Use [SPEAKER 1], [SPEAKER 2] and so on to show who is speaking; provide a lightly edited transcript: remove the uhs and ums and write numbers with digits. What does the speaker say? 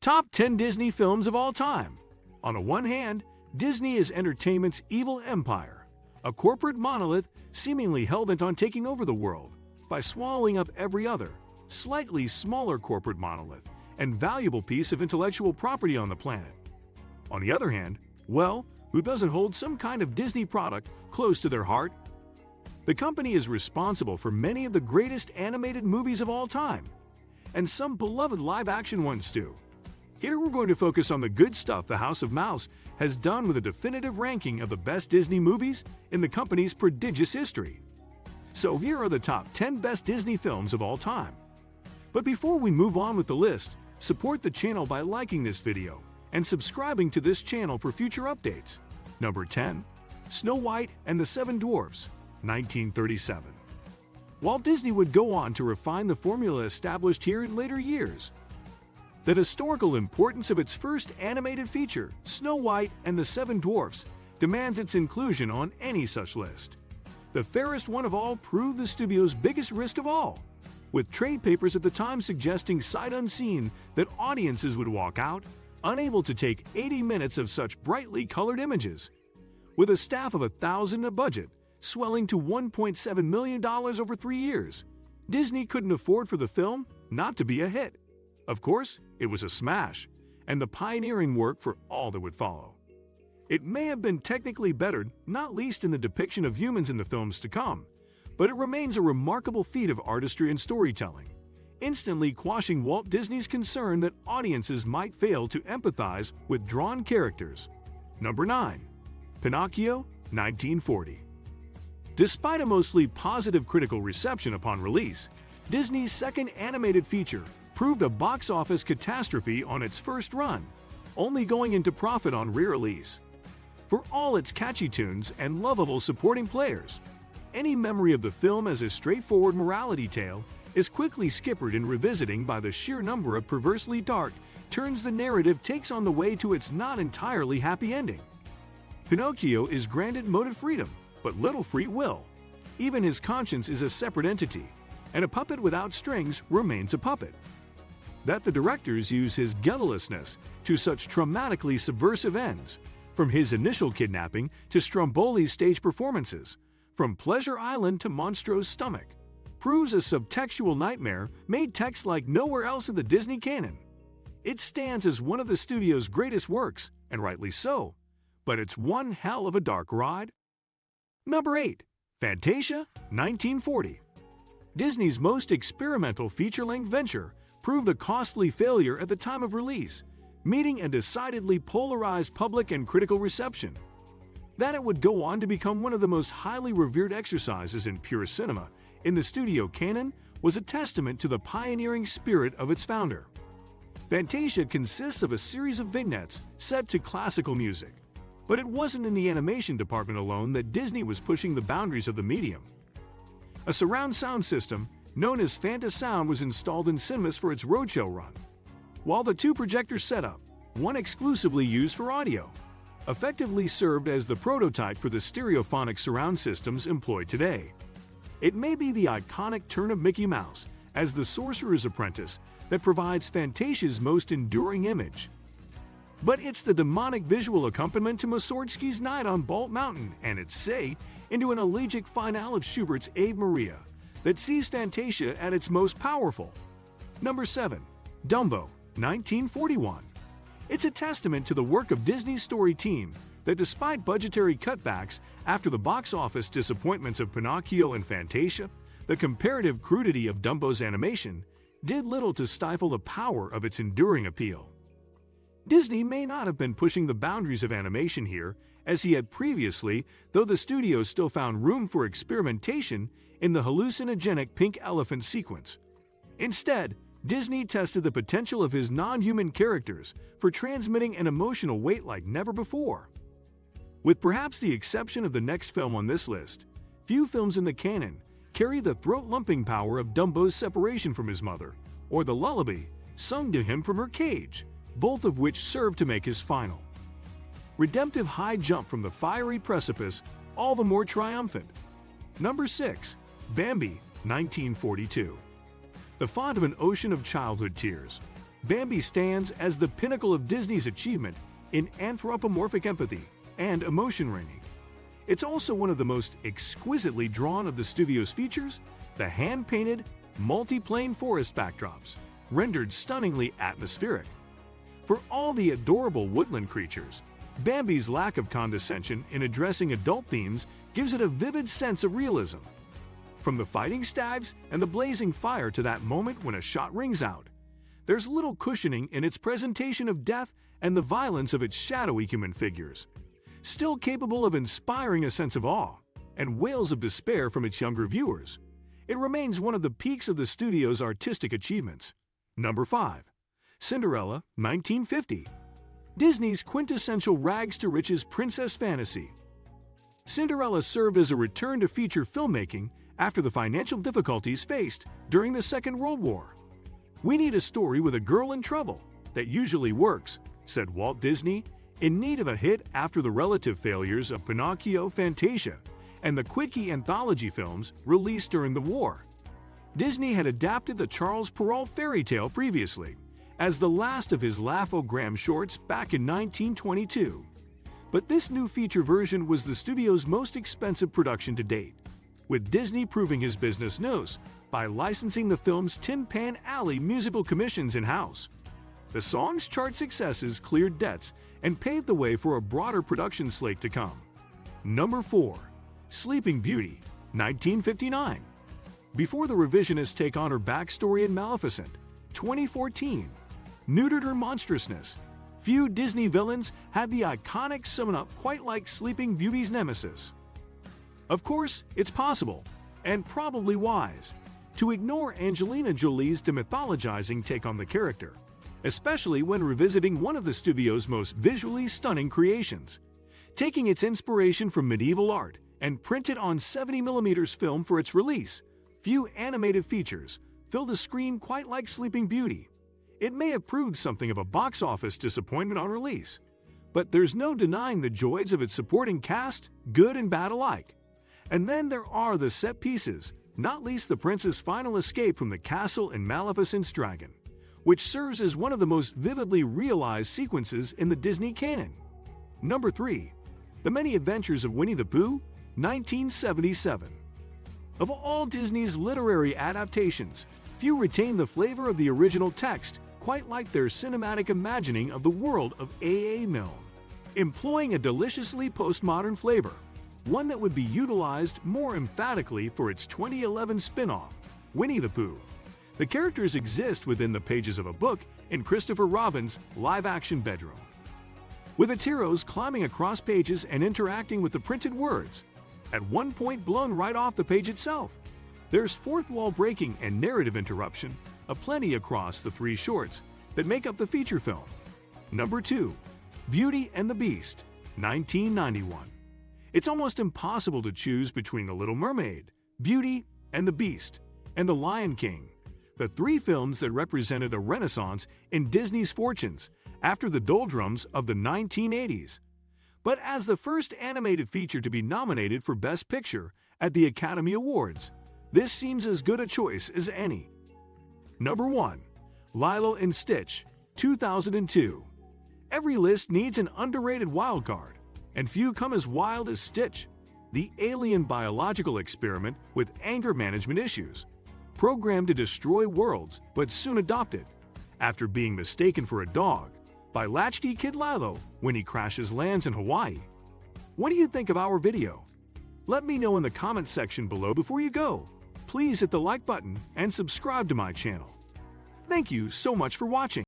[SPEAKER 1] Top 10 Disney films of all time. On the one hand, Disney is entertainment's evil empire, a corporate monolith seemingly hell-bent on taking over the world by swallowing up every other, slightly smaller corporate monolith and valuable piece of intellectual property on the planet. On the other hand, well, who doesn't hold some kind of Disney product close to their heart? The company is responsible for many of the greatest animated movies of all time, and some beloved live-action ones too. Here we're going to focus on the good stuff the House of Mouse has done with a definitive ranking of the best Disney movies in the company's prodigious history. So here are the top 10 best Disney films of all time. But before we move on with the list, support the channel by liking this video and subscribing to this channel for future updates. Number 10. Snow White and the Seven Dwarfs, 1937. Walt Disney would go on to refine the formula established here in later years. The historical importance of its first animated feature, Snow White and the Seven Dwarfs, demands its inclusion on any such list. The fairest one of all proved the studio's biggest risk of all, with trade papers at the time suggesting sight unseen that audiences would walk out, unable to take 80 minutes of such brightly colored images. With a staff of 1,000 and a budget swelling to $1.7 million over 3 years, Disney couldn't afford for the film not to be a hit. Of course, it was a smash, and the pioneering work for all that would follow. It may have been technically bettered, not least in the depiction of humans in the films to come, but it remains a remarkable feat of artistry and storytelling, instantly quashing Walt Disney's concern that audiences might fail to empathize with drawn characters. Number 9. Pinocchio, 1940. Despite a mostly positive critical reception upon release, Disney's second animated feature proved a box office catastrophe on its first run, only going into profit on re-release. For all its catchy tunes and lovable supporting players, any memory of the film as a straightforward morality tale is quickly skippered in revisiting by the sheer number of perversely dark turns the narrative takes on the way to its not entirely happy ending. Pinocchio is granted motive freedom, but little free will. Even his conscience is a separate entity, and a puppet without strings remains a puppet. That the directors use his guilelessness to such traumatically subversive ends, from his initial kidnapping to Stromboli's stage performances, from Pleasure Island to Monstro's stomach, proves a subtextual nightmare made text like nowhere else in the Disney canon. It stands as one of the studio's greatest works, and rightly so, but it's one hell of a dark ride. Number 8. Fantasia, 1940. Disney's most experimental feature-length venture proved a costly failure at the time of release, meeting a decidedly polarized public and critical reception. That it would go on to become one of the most highly revered exercises in pure cinema in the studio canon was a testament to the pioneering spirit of its founder. Fantasia consists of a series of vignettes set to classical music, but it wasn't in the animation department alone that Disney was pushing the boundaries of the medium. A surround sound system known as Fantasound was installed in cinemas for its roadshow run, while the 2 projector setup, one exclusively used for audio, effectively served as the prototype for the stereophonic surround systems employed today. It may be the iconic turn of Mickey Mouse as the Sorcerer's Apprentice that provides Fantasia's most enduring image. But it's the demonic visual accompaniment to Mussorgsky's Night on Bald Mountain and its say into an elegiac finale of Schubert's Ave Maria that sees Fantasia at its most powerful. Number 7. Dumbo, 1941. It's a testament to the work of Disney's story team that despite budgetary cutbacks after the box office disappointments of Pinocchio and Fantasia, the comparative crudity of Dumbo's animation did little to stifle the power of its enduring appeal. Disney may not have been pushing the boundaries of animation here as he had previously, though the studio still found room for experimentation in the hallucinogenic pink elephant sequence. Instead, Disney tested the potential of his non-human characters for transmitting an emotional weight like never before. With perhaps the exception of the next film on this list, few films in the canon carry the throat-lumping power of Dumbo's separation from his mother, or the lullaby sung to him from her cage, both of which serve to make his final redemptive high jump from the fiery precipice all the more triumphant. Number 6. Bambi, 1942. The font of an ocean of childhood tears, Bambi stands as the pinnacle of Disney's achievement in anthropomorphic empathy and emotion reigning. It's also one of the most exquisitely drawn of the studio's features, the hand-painted, multi-plane forest backdrops, rendered stunningly atmospheric. For all the adorable woodland creatures, Bambi's lack of condescension in addressing adult themes gives it a vivid sense of realism. From the fighting stags and the blazing fire to that moment when a shot rings out, there's little cushioning in its presentation of death and the violence of its shadowy human figures, still capable of inspiring a sense of awe and wails of despair from its younger viewers. It remains one of the peaks of the studio's artistic achievements. Number 5. Cinderella, 1950. Disney's quintessential rags-to-riches princess fantasy. Cinderella served as a return to feature filmmaking after the financial difficulties faced during the Second World War. "We need a story with a girl in trouble that usually works," said Walt Disney, in need of a hit after the relative failures of Pinocchio, Fantasia, and the quickie anthology films released during the war. Disney had adapted the Charles Perrault fairy tale previously, as the last of his Laugh-O-Gram shorts back in 1922. But this new feature version was the studio's most expensive production to date, with Disney proving his business knows by licensing the film's Tin Pan Alley musical commissions in-house. The song's chart successes cleared debts and paved the way for a broader production slate to come. Number 4. Sleeping Beauty, 1959. Before the revisionist take on her backstory in Maleficent, 2014, neutered her monstrousness, few Disney villains had the iconic summon-up quite like Sleeping Beauty's nemesis. Of course, it's possible, and probably wise, to ignore Angelina Jolie's demythologizing take on the character, especially when revisiting one of the studio's most visually stunning creations. Taking its inspiration from medieval art and printed on 70mm film for its release, few animated features filled a screen quite like Sleeping Beauty. It may have proved something of a box office disappointment on release, but there's no denying the joys of its supporting cast, good and bad alike. And then there are the set pieces, not least the prince's final escape from the castle in Maleficent's dragon, which serves as one of the most vividly realized sequences in the Disney canon. Number 3. The Many Adventures of Winnie the Pooh, 1977. Of all Disney's literary adaptations, few retain the flavor of the original text quite like their cinematic imagining of the world of 𝐤𝐤𝐤𝐿, employing a deliciously postmodern flavor, one that would be utilized more emphatically for its 2011 spin-off, Winnie the Pooh. The characters exist within the pages of a book in Christopher Robin's live-action bedroom, with its heroes climbing across pages and interacting with the printed words, at one point blown right off the page itself. There's fourth wall breaking and narrative interruption aplenty across the 3 shorts that make up the feature film. Number 2. Beauty and the Beast, 1991. It's almost impossible to choose between The Little Mermaid, Beauty and the Beast, and The Lion King, the 3 films that represented a renaissance in Disney's fortunes after the doldrums of the 1980s. But as the first animated feature to be nominated for Best Picture at the Academy Awards, this seems as good a choice as any. Number 1. Lilo and Stitch, 2002. Every list needs an underrated wildcard, and few come as wild as Stitch, the alien biological experiment with anger management issues, programmed to destroy worlds but soon adopted, after being mistaken for a dog, by latchkey kid Lilo when he crashes lands in Hawaii. What do you think of our video? Let me know in the comment section below before you go. Please hit the like button and subscribe to my channel. Thank you so much for watching.